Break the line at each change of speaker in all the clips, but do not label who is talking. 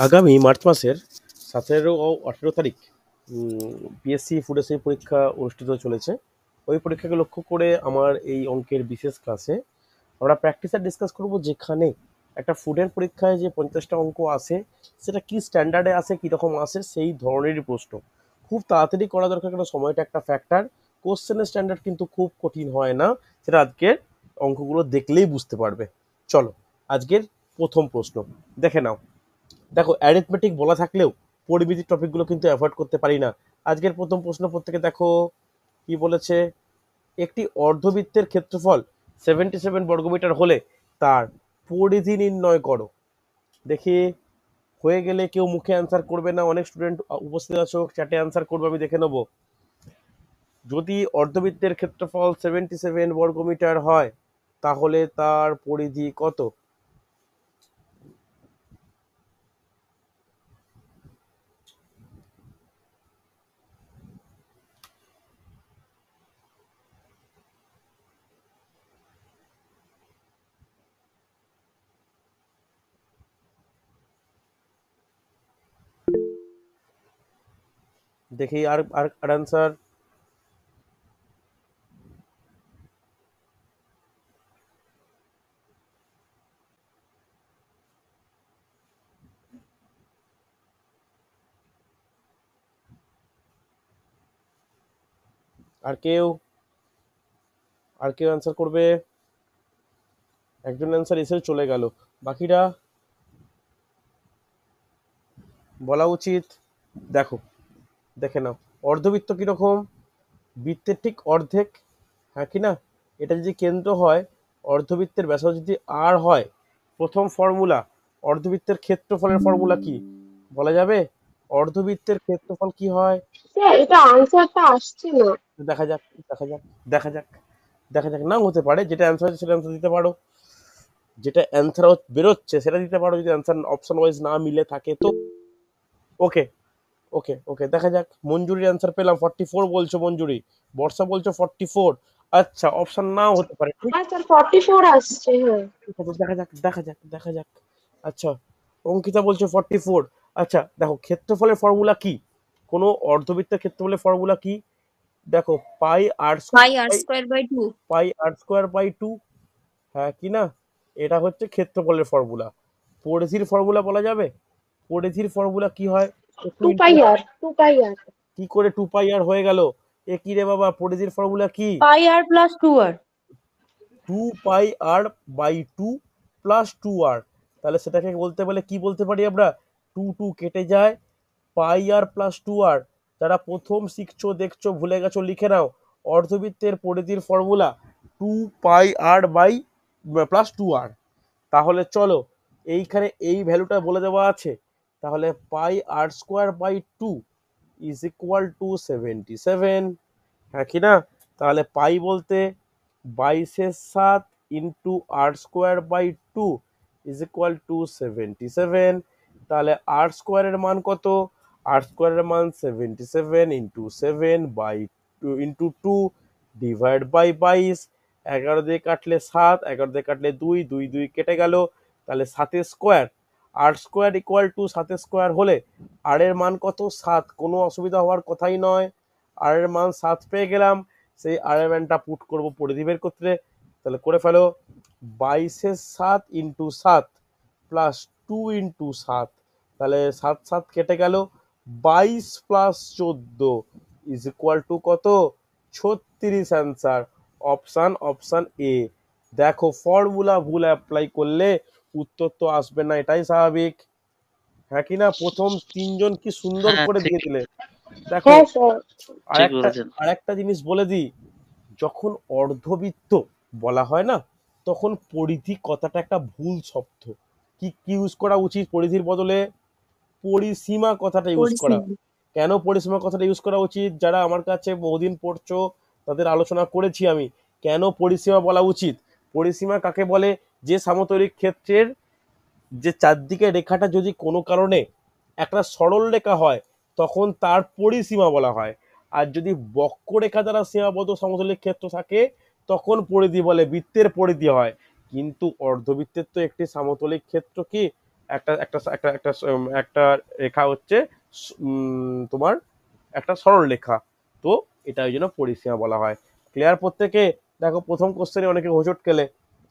আগামী মার্চ মাসের 17 ও 18 তারিখ পিএসসি ফুড এসআই পরীক্ষা অনুষ্ঠিত চলেছে। ওই পরীক্ষাকে লক্ষ্য করে আমার এই অঙ্কের বিশেষ ক্লাসে আমরা প্র্যাকটিস আর ডিসকাস করব, যেখানে একটা ফুডের পরীক্ষায় যে 50টা অঙ্ক আসে সেটা কি স্ট্যান্ডার্ডে আসে, কীরকম আসে, সেই ধরনেরই প্রশ্ন। খুব তাড়াতাড়ি করা দরকার, কারণ সময়টা একটা ফ্যাক্টর। কোশ্চেনের স্ট্যান্ডার্ড কিন্তু খুব কঠিন হয় না, সেটা আজকের অঙ্কগুলো দেখলেই বুঝতে পারবে। চলো আজকের প্রথম প্রশ্ন দেখে নাও। দেখো, অ্যারিথমেটিক বলা থাকলেও পরিমিতির টপিকগুলো কিন্তু অ্যাভয়েড করতে পারি না। আজকের প্রথম প্রশ্ন প্রত্যেকে দেখো কি বলেছে। একটি অর্ধবৃত্তের ক্ষেত্রফল 77 বর্গমিটার হলে তার পরিধি নির্ণয় করো। দেখি, হয়ে গেলে কেউ মুখে অ্যান্সার করবে না, অনেক স্টুডেন্ট উপস্থিত আছো, চ্যাটে অ্যান্সার করবে, আমি দেখে নেব। যদি অর্ধবৃত্তের ক্ষেত্রফল 77 বর্গমিটার হয় তাহলে তার পরিধি কত? দেখি আর আর অ্যান্সার। আর কেউ অ্যান্সার করবে? একজন অ্যান্সার এসে চলে গেল, বাকিরা বলা উচিত। দেখো, দেখে নাও অর্ধবৃত্ত কিরকম, বৃত্তের ঠিক অর্ধেক, হ্যাঁ কি না? এটা যদি কেন্দ্র হয়, অর্ধবৃত্তের ব্যাসার্ধ যদি আর হয়, প্রথম ফর্মুলা অর্ধবৃত্তের ক্ষেত্রফলের ফর্মুলা কি বলা যাবে? অর্ধবৃত্তের ক্ষেত্রফল কি হয়?
স্যার, এটা আনসারটা আসছে না।
দেখা যাক, দেখা যাক, দেখা যাক, দেখা যাক। নাও হতে পারে, যেটা অ্যান্সার হচ্ছে সেটা অ্যান্সার দিতে পারো, যেটা অ্যান্সার বেরোচ্ছে সেটা দিতে পারো, যদি অ্যান্সার অপশন ওয়াইজ না মিলে থাকে তো। ওকে, ওকে, ওকে, দেখা যাক। মঞ্জুরির অ্যান্সার পেলাম 44 বলছো মঞ্জুরি, বর্ষা বলছো 44। আচ্ছা, অপশন নাও হতে পারে, ঠিক
হ্যাঁ স্যার, 44 আসছে। হ্যাঁ,
আছে, দেখা যাক, দেখা যাক, দেখা যাক। আচ্ছা, অঙ্কিতা বলছো 44। আচ্ছা দেখো, ক্ষেত্রফলের ফর্মুলা কি? কোনো অর্ধবৃত্তের ক্ষেত্রফলের ফর্মুলা কি? দেখো, pi r
pi
square
r
by
square by 2।
Pi r square by 2, হ্যাঁ কি না? এটা হচ্ছে ক্ষেত্রফলের ফর্মুলা। পরিধির ফর্মুলা বলা যাবে? পরিধির ফর্মুলা কি হয়? একটু
2 পাই আর 2 পাই আর
কি করে 2 পাই আর হয়ে গেল? এ কি রে বাবা, পরিধির ফর্মুলা কি?
Pi r plus 2 r
2 pi r by 2 plus 2 r. তাহলে সেটাকে বলতে বলে কি বলতে পারি আমরা? 2 2 কেটে যায়, পাই আর প্লাস 2 আর। যারা প্রথম শিখছো, দেখছো, ভুলে গেছো, লিখে নাও। অর্ধবৃত্তের পরিধির formula 2 pi r by plus 2 r. তাহলে চলো, এইখানে এই ভ্যালুটা বলে দেওয়া আছে। তাহলে pi r square by 2 is equal to 77, হ্যাঁ কি না? তাহলে পাই বলতে 22/7 into r square by 2 is equal to 77। তাহলে আর স্কোয়ারের মান কত? আর স্কোয়ারের মান 77 into 7 by 2 into 2 divide by 22। 11 দিয়ে কাটলে 7, 11 দিয়ে কাটলে 2, 2 2 কেটে গেল। তাহলে 7 স্কোয়ার, আর স্কোয়ার ইকুয়াল টু 7 স্কোয়ার হলে আর এর মান কত? 7। কোনো অসুবিধা হওয়ার কথাই নয়। আর এর মান 7 পেয়ে গেলাম, সেই আর এর মানটা পুট করবো পরিধি বের করতে। তাহলে করে ফেলো, 22/7 ইন্টু 7 প্লাস 2 ইন্টু 7। তাহলে 7 7 কেটে গেল, 22 প্লাস 14 ইজ ইকুয়াল টু কত? 36 অ্যান্সার। Option A. দেখো, ফর্মুলা ভুল অ্যাপ্লাই করলে উত্তর তো আসবে না, এটাই স্বাভাবিক, হ্যাঁ কি না? প্রথম তিনজন কি সুন্দর
হ্যাঁ
করে
ঠিক,
দিয়ে দিলে। দেখো,
হ্যাঁ স্যার।
ঠিক বলেছেন।
আরেকটা জিনিস বলে দিই। যখন অর্ধবৃত্ত বলা হয় না, তখন পরিধি কথাটা একটা ভুল শব্দ। কি কি ইউজ করা উচিত পরিধির বদলে? পরিসীমা কথাটা ইউজ করা।
পরিসীমা।
কেন পরিসীমা কথাটা ইউজ করা উচিত? যারা আমার কাছে বহুদিন পড়ছো তাদের আলোচনা করেছি আমি, কেন পরিসীমা বলা উচিত। পরিসীমা কাকে বলে? যে সমতলিক ক্ষেত্রের যে চারদিকে রেখাটা যদি কোনো কারণে একটা সরল রেখা হয়, তখন তার পরিসীমা বলা হয়। আর যদি বক্ররেখা দ্বারা সীমাবদ্ধ সমতলিক ক্ষেত্র থাকে, তখন পরিধি বলে, বৃত্তের পরিধি হয়। কিন্তু অর্ধবৃত্তের তো একটি সমতলিক ক্ষেত্র কি একটা একটা একটা একটা একটা রেখা হচ্ছে তোমার একটা সরল রেখা। তো এটা ওই জন্য পরিসীমা বলা হয়। ক্লিয়ার প্রত্যেকে? দেখো প্রথম কোশ্চেনে অনেকে হোঁচট খেলে,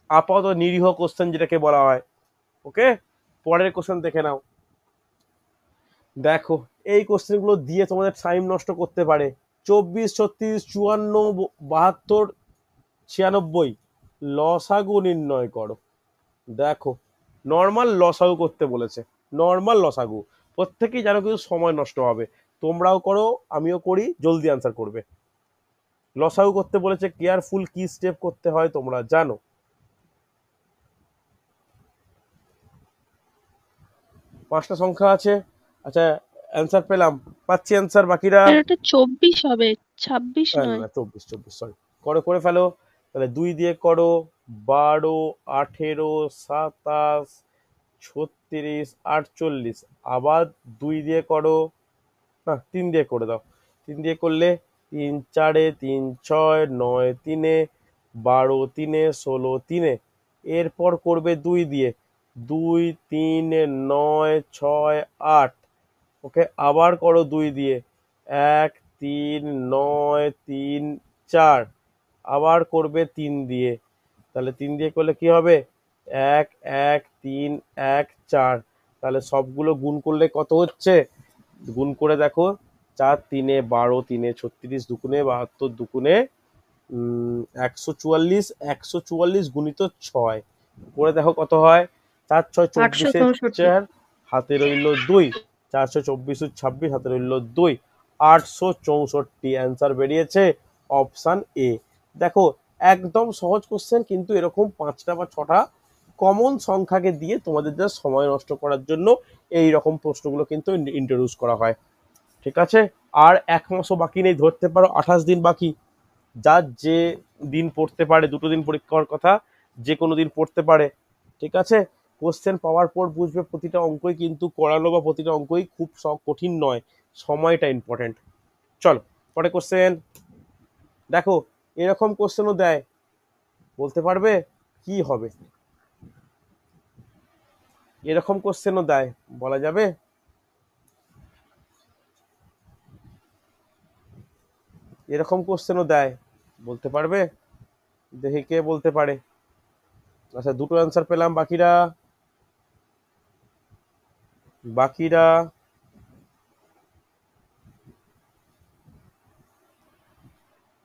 আপাতত নিরীহ কোশ্চেন যেটাকে বলা হয়। ওকে, পরের কোশ্চেন দেখে নাও। দেখো এই কোশ্চেনগুলো দিয়ে তোমাদের টাইম নষ্ট করতে পারে। 24, 36, 54, 72, 96 লসাগু নির্ণয় করো। দেখো নর্মাল লসাগু করতে বলেছে, নর্মাল লসাগু। প্রত্যেকেই জানো কিন্তু সময় নষ্ট হবে, তোমরাও করো আমিও করি, জলদি আনসার করবে। লসাগু করতে বলেছে, কেয়ারফুল কি স্টেপ করতে হয় তোমরা জানো। পাঁচটা সংখ্যা আছে। আচ্ছা অ্যান্সার পেলাম, পাচ্ছি অ্যান্সার, বাকিরা
এটা 24 হবে, 26 নয়।
না 24, 24 সরি। করে ফেলো। তাহলে 2 দিয়ে করো, 12, 18, 27, 36, 48, আবার 2 দিয়ে করো, না 3 দিয়ে করে দাও। 3 দিয়ে করলে 3 4, 3 6, 9 3, 12 3, 16 3, এরপর করবে 2 দিয়ে, 2 3 9 6 8। ওকে, আবার করো 2 দিয়ে, 1 3 9 3 4, আবার করবে 3 দিয়ে। তাহলে 3 দিয়ে করলে কি হবে, 1 1 3 1 4। তাহলে সবগুলো গুণ করলে কত হচ্ছে, গুণ করে দেখো, 4 3 12 3 36 দুগুণে 72 দুগুণে 144, 144 গুণিত 6 করে দেখো কত হয়, 4 6 24,
864।
4 হাতে রইল 2, 424, 26 হাতে রইল 2, 864 অ্যান্সার বেরিয়েছে অপশান এ। দেখো একদম সহজ কোশ্চেন, কিন্তু এরকম 5টা বা 6টা কমন সংখ্যাকে দিয়ে তোমাদের যা সময় নষ্ট করার জন্য এই রকম প্রশ্নগুলো কিন্তু ইন্ট্রোডিউস করা হয়। ঠিক আছে, আর 1 মাসও বাকি নেই, ধরতে পারো 28 দিন বাকি। যার যে দিন পড়তে পারে, 2টো দিন পরীক্ষার কথা, যে কোনো দিন পড়তে পারে। ঠিক আছে, কোশ্চেন পাওয়ার পর বুঝবে প্রতিটা অঙ্কই কিন্তু করালো বা প্রতিটা অঙ্কই খুব কঠিন নয়, সময়টা ইম্পর্টেন্ট। চলো পরে কোশ্চেন। দেখো এরকম কোশ্চেনও দেয়, বলতে পারবে কি হবে? এরকম কোশ্চেনও দেয়, বলা যাবে? এরকম কোশ্চেনও দেয়, বলতে পারবে? দেখি কে বলতে পারে। আচ্ছা 2টো অ্যান্সার পেলাম, বাকিরা বাকিরা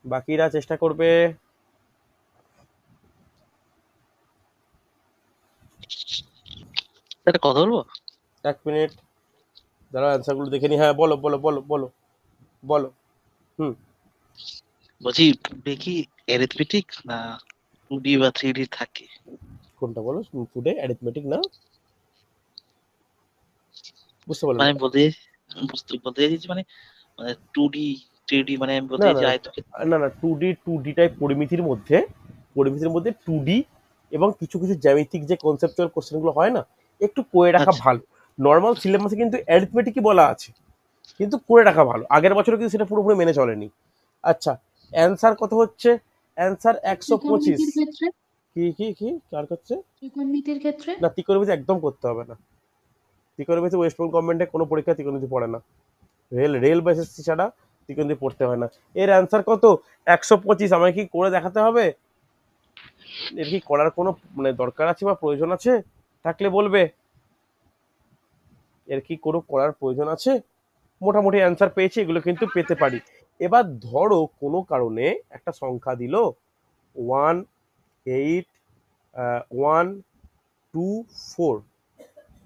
বাকিরা চেষ্টা করবে।
একটা কথা বলবো?
1 মিনিট দাঁড়াও, অ্যান্সারগুলো দেখে নি। হ্যাঁ বলো বলো বলো বলো বলো। হুম,
বলছি, টুডে কি অ্যারিথমেটিক না 2D বা 3D থাকে?
কোনটা বলো? টুডে অ্যারিথমেটিক না, বুঝতে পারলাম
মানে
না।
বলতে বলতে চাইছি মানে, মানে 2D 3D, মানে আমি বলতে
না না
চাইছি আয়তক্ষেত্র।
না না, টু ডি টাইপ পরিমিতির মধ্যে 2D এবং কিছু কিছু জ্যামিতিক যে কনসেপচুয়াল কোশ্চেনগুলো হয় না, একটু করে রাখা
আচ্ছা,
ভালো। নর্মাল সিলেবাসে কিন্তু অ্যারিথমেটিকই বলা আছে, কিন্তু করে রাখা ভালো। আগের বছরে কিন্তু সেটা পুরোপুরি মেনে চলেনি। আচ্ছা অ্যান্সার কত হচ্ছে? অ্যান্সার 125।
ত্রিকোণমিতির ক্ষেত্রে
কি কি কি কার করছে?
ত্রিকোণমিতির ক্ষেত্রে
না ত্রিকোণমিতি একদম করতে হবে না। ত্রিকোণমিতি ওয়েস্ট বেঙ্গল গভর্নমেন্টের কোনো পরীক্ষা ত্রিকোণমিতি পড়ে না, রেল বা এসএসসি ছাড়া ত্রিকোণমিতি পড়তে হয় না। এর অ্যান্সার কত? 125। আমাকে কি করে দেখাতে হবে? এর কি করার কোনো মানে দরকার আছে বা প্রয়োজন আছে? থাকলে বলবে। এর কি কোনো করার প্রয়োজন আছে? মোটামুটি অ্যান্সার পেয়েছি, এগুলো কিন্তু পেতে পারি। এবার ধরো কোনো কারণে একটা সংখ্যা দিল 1 8 1 2 4,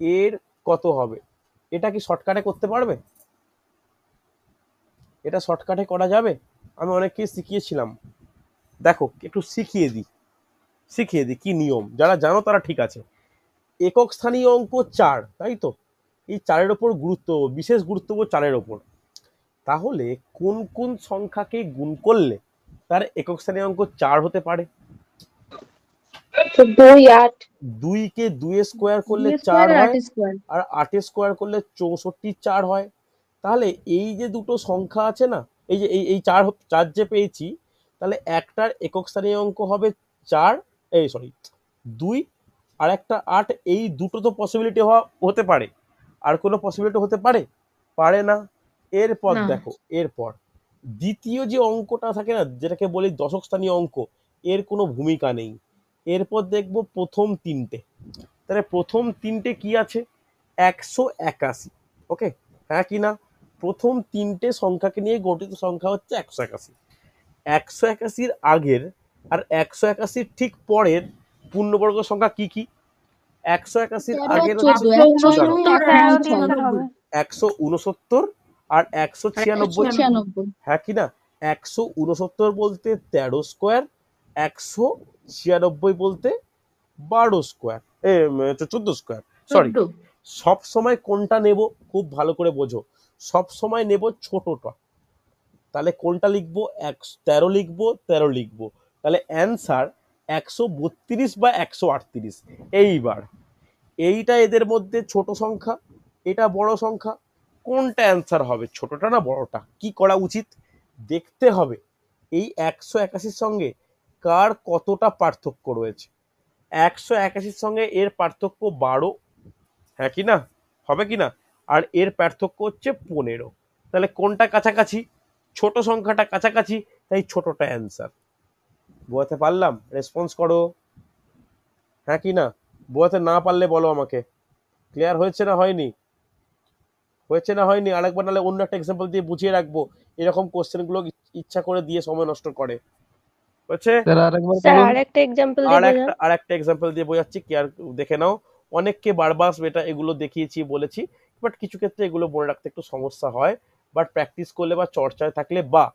এর কত হবে? এটা কি শর্টকাটে করতে পারবে? এটা শর্টকাটে করা যাবে? আমি অনেককেই শিখিয়েছিলাম। দেখো একটু শিখিয়ে দিই কি নিয়ম, যারা জানো তারা ঠিক আছে। একক স্থানীয় অঙ্ক 4, তাই তো? এই 4-এর ওপর বিশেষ গুরুত্ব 4-এর ওপর। তাহলে কোন কোন সংখ্যাকে গুণ করলে তার একক স্থানীয় অঙ্ক 4 হতে পারে?
তো 2 8
2 কে 2 স্কোয়ার করলে
2
4
স্কোয়ার আর
হয়,
8 স্কোয়ার।
আর 8 স্কোয়ার করলে 64 4 হয়। তাহলে এই যে দুটো সংখ্যা আছে না, এই যে এই 4 যে পেয়েছি, তাহলে একটার একক স্থানীয় অঙ্ক হবে 4, এই সরি 2, আর একটা 8, এই দুটো তো পসিবিলিটি হতে পারে, আর কোনো পসিবিলিটি হতে পারে পারে না। এরপর
না।
দেখো, এরপর দ্বিতীয় যে অঙ্কটা থাকে না, যেটাকে বলি দশক স্থানীয় অঙ্ক, এর কোনো ভূমিকা নেই। এরপর দেখবো প্রথম তিনটে। তাহলে প্রথম তিনটে কি আছে? 181। ওকে, হ্যাঁ কি না? প্রথম তিনটে সংখ্যাকে নিয়ে গঠিত সংখ্যা হচ্ছে 181। 181-র আগের আর 181-র ঠিক পরের পূর্ণবর্গ সংখ্যা কি কি? 181-র
13 আর
আগের
14,
হচ্ছে
169 আর
169 আর 196,
196।
হ্যাঁ কি না? 169 বলতে 13 স্কোয়ার, 196 বলতে 12 স্কোয়ার, 14 স্কোয়ার, সরি।
14।
সব সময় কোনটা নেব খুব ভালো করে বোঝো, সব সময় নেব ছোটটা। তাহলে কোনটা লিখবো? 13 লিখবো, 13 লিখবো। তাহলে অ্যান্সার 132 বা 138। এইবার এইটা এদের মধ্যে ছোট সংখ্যা, এটা বড় সংখ্যা, কোনটা অ্যান্সার হবে, ছোটটা না বড়টা? কি করা উচিত? দেখতে হবে এই 181-র সঙ্গে কার কতটা পার্থক্য রয়েছে। 181-র সঙ্গে এর পার্থক্য 12, হ্যাঁ কি না? হবে কি না? আর এর পার্থক্য হচ্ছে 15। তাহলে কোনটা কাছাকাছি? ছোট সংখ্যাটা কাছাকাছি, তাই ছোটটা অ্যান্সার। বোঝাতে পারলাম? রেসপন্স করো, হ্যাঁ কি না? বোঝাতে না পারলে বলো আমাকে। ক্লিয়ার হয়েছে না হয়নি? হয়েছে না হয়নি? আরেকবার নাহলে অন্য একটা এক্সাম্পল দিয়ে বুঝিয়ে রাখবো। এরকম কোশ্চেনগুলো ইচ্ছা করে দিয়ে সময় নষ্ট করে। হয়েছে?
স্যার আরেকবার
স্যার
বলুন।
আরেকটা এক্সাম্পল দিয়ে বোঝান।
আর একটা এক্সাম্পল দিয়ে বোঝাচ্ছি, কি আর দেখে নাও। অনেককে বারবার এটা এগুলো দেখিয়েছি বলেছি, বাট কিছু ক্ষেত্রে এগুলো মনে রাখতে একটু সমস্যা হয়। বাট প্র্যাকটিস করলে বা চর্চায় থাকলে বা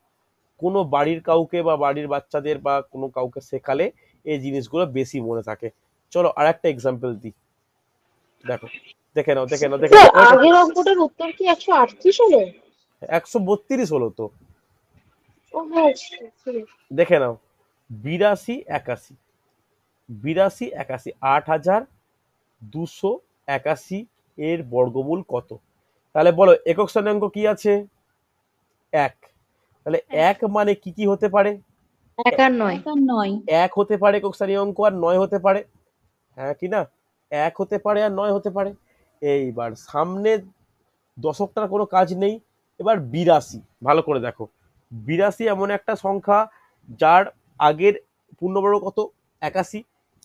কোনো বাড়ির কাউকে বা বাড়ির বাচ্চাদের বা কোনো কাউকে শেখালে এই জিনিসগুলো বেশি মনে থাকে। চলো আর একটা এক্সাম্পল দিই, দেখো, দেখে নাও দেখে নাও দেখে
স্যার
নাও।
আগের অঙ্কটার উত্তর কি 138 হলো?
132 হলো তো,
ও হ্যাঁ, sorry।
দেখে নাও। 82 81, 82 81, 8281 এর বর্গমূল কত? তাহলে বলো একক স্থানাঙ্ক কি আছে? 1। তাহলে 1 মানে কি কি হতে পারে?
1 আর 9।
1 হতে পারে একক স্থানীয় অঙ্ক, আর 9 হতে পারে, হ্যাঁ কি না? 1 হতে পারে আর 9 হতে পারে। এইবার সামনে দশকটার কোনো কাজ নেই। এবার 82, ভালো করে দেখো। 82 এমন একটা সংখ্যা যার আগের পূর্ণবর্গ কত? 81,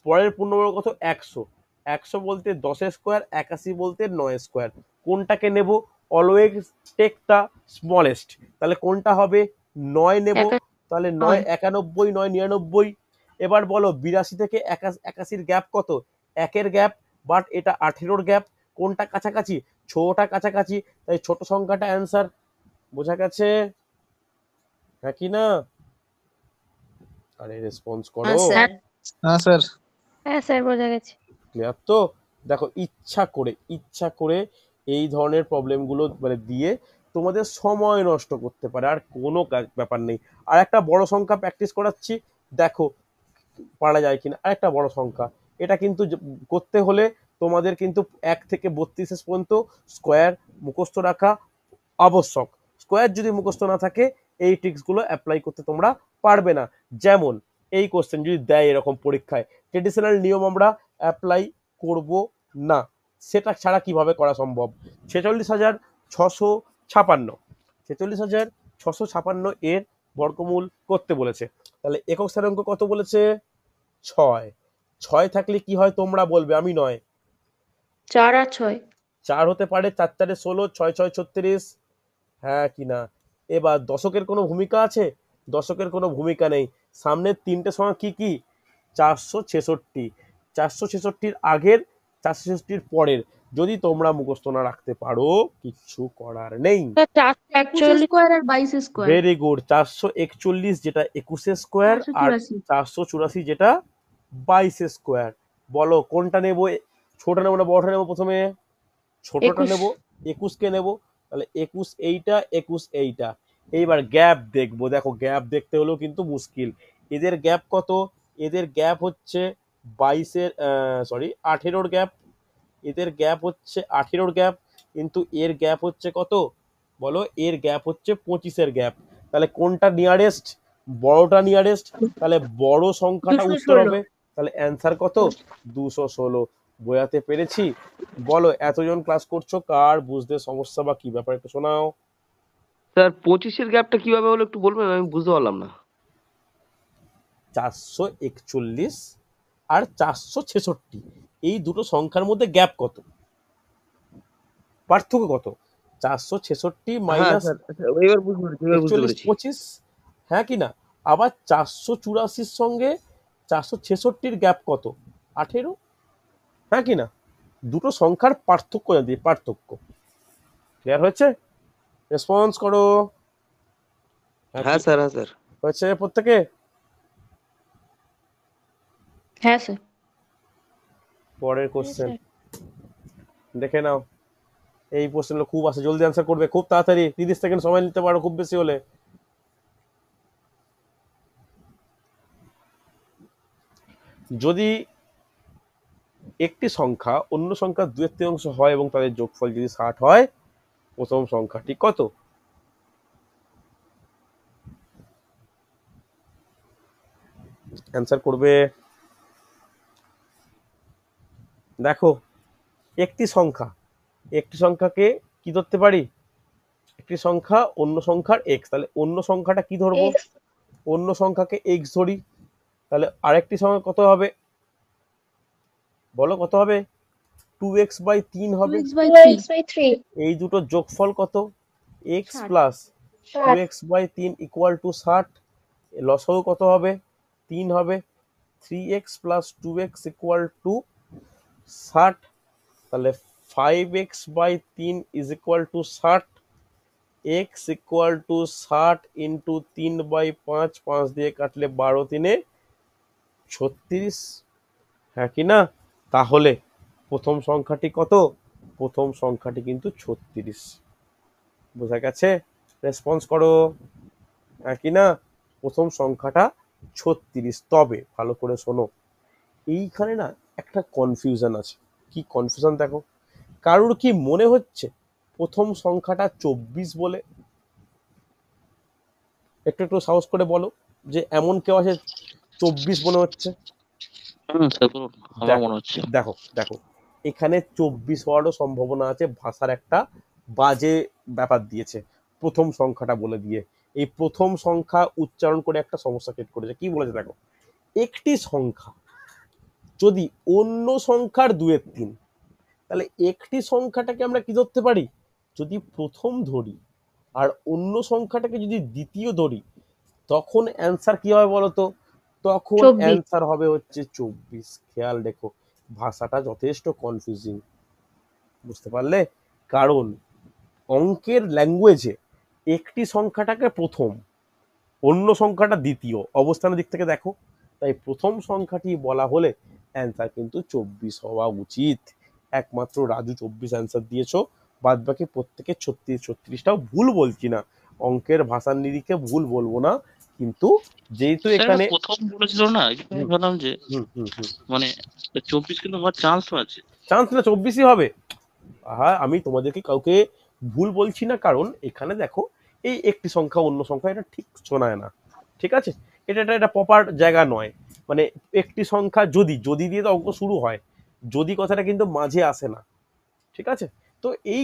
পরের পূর্ণবর্গ কত? 100। 100 বলতে 10 স্কোয়ার, 81 বলতে 9 স্কোয়ার। কোনটাকে নেব? Always take the smallest. তাহলে কোনটা হবে? 9 নেব। তাহলে 9 91, 9 99। এবার বলো 82 থেকে 81-র গ্যাপ কত? 1-এর গ্যাপ, বাট এটা 18-র গ্যাপ। কোনটা কাছাকাছি? ছোটটা কাছাকাছি, তাই ছোট সংখ্যাটা অ্যান্সার। বোঝা গেছে, হ্যাঁ কি না? আরে রেসপন্স করো।
হ্যাঁ স্যার।
হ্যাঁ স্যার বোঝা গেছে।
ক্লিয়ার তো? দেখো, ইচ্ছা করে এই ধরনের প্রবলেমগুলো মানে দিয়ে তোমাদের সময় নষ্ট করতে পারে, আর কোনো ব্যাপার নেই। আর একটা বড় সংখ্যা প্র্যাকটিস করাচ্ছি, দেখো পারা যায় কিনা। আর একটা বড় সংখ্যা, এটা কিন্তু করতে হলে তোমাদের কিন্তু 1 থেকে 32 পর্যন্ত স্কোয়ার মুখস্থ রাখা আবশ্যক। স্কোয়ার যদি মুখস্থ না থাকে এই ট্রিক্সগুলো অ্যাপ্লাই করতে তোমরা পারবে না। যেমন এই কোশ্চেন যদি দেয় এরকম পরীক্ষায়, ট্রেডিশনাল নিয়ম আমরা অ্যাপ্লাই করব না, সেটা ছাড়া কিভাবে করা সম্ভব? 46,656, 46,656 এর বর্গমূল করতে বলেছে। তাহলে একক স্থানাঙ্ক কত বলেছে? 6। 6 থাকলে কি হয় তোমরা বলবে, আমি নয়।
4 আর 6।
4 হতে পারে, 4 4 16, 6 6 36, হ্যাঁ কি না? এবার দশকের কোনো ভূমিকা আছে? দশকের কোনো ভূমিকা নেই। সামনের তিনটে সংখ্যা কি কি? 466, 466-র আগের, 466-র পরের। যদি তোমরা মুখস্থ না রাখতে পারো কিচ্ছু করার নেই।
21 স্কোয়ার আর 22 স্কোয়ার।
Very good. 441 যেটা 21 স্কোয়ার, আর 484 যেটা 22 স্কোয়ার। বলো কোনটা নেবো? ছোটটা নেবো না বড়টা নেবো? প্রথমে ছোটটা নেবো, 21-কে নেবো। তাহলে 21 এইটা, 21 এইটা। এইবার গ্যাপ দেখবো। দেখো গ্যাপ দেখতে হলেও কিন্তু মুশকিল। এদের গ্যাপ কত? এদের গ্যাপ হচ্ছে 18-র গ্যাপ। এদের গ্যাপ হচ্ছে 18-র গ্যাপ, কিন্তু এর গ্যাপ হচ্ছে কত বলো? এর গ্যাপ হচ্ছে 25-এর গ্যাপ। তাহলে কোনটা নিয়ারেস্ট? বড়টা নিয়ারেস্ট। তাহলে বড় সংখ্যাটা উত্তর হবে। তাহলে অ্যান্সার কত? 216। বোঝাতে পেরেছি? বলো, এতজন ক্লাস করছো, কার বুঝতে সমস্যা বা কি ব্যাপার একটু শোনাও।
স্যার 25-এর গ্যাপটা কিভাবে হলো একটু বলবেন, আমি বুঝতে পারলাম না।
441 আর 466, এই দুটো সংখ্যার মধ্যে গ্যাপ কত, পার্থক্য কত? 466
হ্যাঁ
মাইনাস
স্যার, এবার বুঝতে পেরেছি, এবার বুঝতে
41
পেরেছি।
25, হ্যাঁ কি না? আবার 484 সঙ্গে 466 গ্যাপ কত? 18, হ্যাঁ কি না? দুটো সংখ্যার পার্থক্য জানতে, পার্থক্য। ক্লিয়ার হয়েছে? রেসপন্স করো।
হ্যাঁ স্যার, হ্যাঁ স্যার।
হয়েছে প্রত্যেকে?
হ্যাঁ স্যার।
পরের কোশ্চেন দেখে নাও। এই কোশ্চেনগুলো খুব আসে, জলদি অ্যান্সার করবে, খুব তাড়াতাড়ি, 30 সেকেন্ড সময় নিতে পারো খুব বেশি হলে। যদি একটি সংখ্যা অন্য সংখ্যার 2/3 হয় এবং তাদের যোগফল যদি 60 হয়, প্রথম সংখ্যাটি কত? অ্যান্সার করবে। দেখো, একটি সংখ্যাকে কি ধরতে পারি? একটি সংখ্যা অন্য সংখ্যার এক্স, তাহলে অন্য সংখ্যাটা কি ধরবো? অন্য সংখ্যাকে এক্স ধরি। তাহলে আরেকটি সংখ্যা কত হবে? বলো কত হবে? 2x/3 হবে।
2x/3
এই দুটো যোগফল কত? X
60
plus 2x/3 equal to 60। লসাগু কত হবে? 3 হবে। 3x plus 2x equal to 60। তাহলে 5x/3 is equal two 60। x equal to 60 into 3/5, 5 দিয়ে কাটলে 12 3 36, হ্যাঁ কি না? তাহলে প্রথম সংখ্যাটি কত? প্রথম সংখ্যাটি কিন্তু 36। বোঝা গেছে? রেসপন্স করো, হ্যাঁ কি না? প্রথম সংখ্যাটা 36। তবে ভালো করে শোনো, এইখানে না একটা কনফিউশন আছে। কি কনফিউশন দেখো, কারোর কি মনে হচ্ছে প্রথম সংখ্যাটা 24 বলে? একটু একটু সাহস করে বলো যে এমন কেউ আছে 24 মনে হচ্ছে।
স্যার বলুন, আমার মনে হচ্ছে।
দেখো দেখো, এখানে 24 হওয়ারও সম্ভাবনা আছে। ভাষার একটা বাজে ব্যাপার দিয়েছে প্রথম সংখ্যাটা বলে দিয়ে। এই প্রথম সংখ্যা উচ্চারণ করে একটা সমস্যা ক্রিয়েট করেছে। কি বলেছে দেখো, একটি সংখ্যা যদি অন্য সংখ্যার 2/3, তাহলে একটি সংখ্যাটাকে আমরা কি ধরতে পারি? যদি প্রথম ধরি আর অন্য সংখ্যাটাকে যদি দ্বিতীয় ধরি, তখন অ্যান্সার কি হবে বলতো? তখন
24
অ্যান্সার হবে হচ্ছে 24। খেয়াল রেখো, ভাষাটা যথেষ্ট কনফিউজিং, বুঝতে পারলে? কারণ অঙ্কের ল্যাঙ্গুয়েজে একটি সংখ্যাটাকে প্রথম, অন্য সংখ্যাটা দ্বিতীয় অবস্থানের দিক থেকে দেখো। তাই প্রথম সংখ্যাটি বলা হলে অ্যান্সার কিন্তু 24 হওয়া উচিত। একমাত্র রাজু 24 অ্যান্সার দিয়েছো, বাদ বাকি প্রত্যেকে 36টাও ভুল বলছি না, অঙ্কের ভাষার নিরিখে ভুল বলবো না, কিন্তু যেহেতু
স্যার
এখানে
প্রথম বলেছিল না, এই জন্য আমি ভাবলাম যে মানে 24 কিন্তু হওয়ার চান্স আছে।
চান্স না 24ই হবে। হ্যাঁ, আমি তোমাদেরকে কাউকে ভুল বলছি না, কারণ এখানে দেখো এই একটি সংখ্যা অন্য সংখ্যা এটা ঠিক শোনায় না, ঠিক আছে? এটা প্রপার জায়গা নয়। মানে একটি সংখ্যা যদি যদি দিয়ে তো অঙ্ক শুরু হয়, যদি কথাটা কিন্তু মাঝে আসে না, ঠিক আছে? তো এই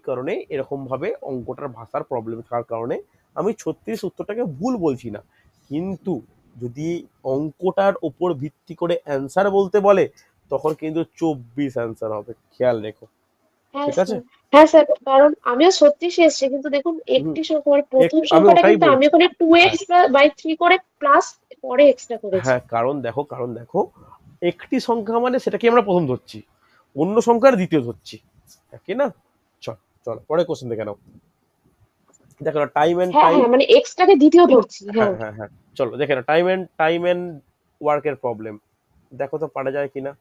কারণে এরকম ভাবে অঙ্কটার ভাষার প্রবলেম থাকার কারণে আমি 36 উত্তরটাকে ভুল বলছি না। কিন্তু যদি অঙ্কটার উপর ভিত্তি করে অ্যান্সার বলতে বলে, তখন কিন্তু 24 অ্যান্সার হবে, খেয়াল রেখো, ঠিক আছে?
হ্যাঁ স্যার, কারণ আমিও 36 এসেছে, কিন্তু দেখুন
হুম,
একটি সংখ্যা মানে প্রথম
আমি
সংখ্যাটা
ওটাই
কিন্তু আমি
বলছি।
ওখানে
হ্যাঁ
2x/3 করে প্লাস পরে এক্সট্রা করেছি।
হ্যাঁ, কারণ দেখো একটি সংখ্যা মানে সেটাকে আমরা প্রথম ধরছি, অন্য সংখ্যার দ্বিতীয় ধরছি, কি না? চল চল পরে কোশ্চেন দেখে নাও। দেখো টাইম এন্ড
হ্যাঁ
টাইম,
হ্যাঁ, মানে এক্সট্রাকে দ্বিতীয় ধরছি।
হ্যাঁ
হ্যাঁ
হ্যাঁ হ্যাঁ, চলো দেখে নাও টাইম এন্ড ওয়ার্কের প্রবলেম। দেখো তো পারা যায় কিনা।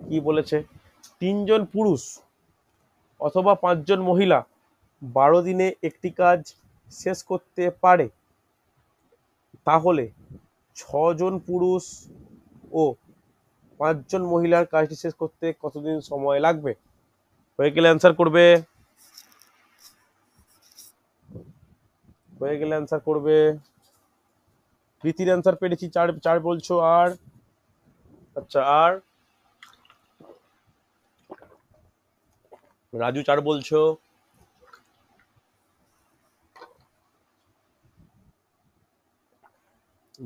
কি বলেছে? 3 জন পুরুষ অথবা 5 জন মহিলা 12 দিনে একটি কাজ শেষ করতে পারে, তাহলে 6 জন পুরুষ ও 5 জন মহিলার কাজটি শেষ করতে কতদিন সময় লাগবে? হয়ে গেলে অ্যান্সার করবে, হয়ে গেলে অ্যান্সার করবে। রীতির অ্যান্সার পেরেছি, 4 4 বলছো। আর আচ্ছা, আর রাজু 4 বলছো।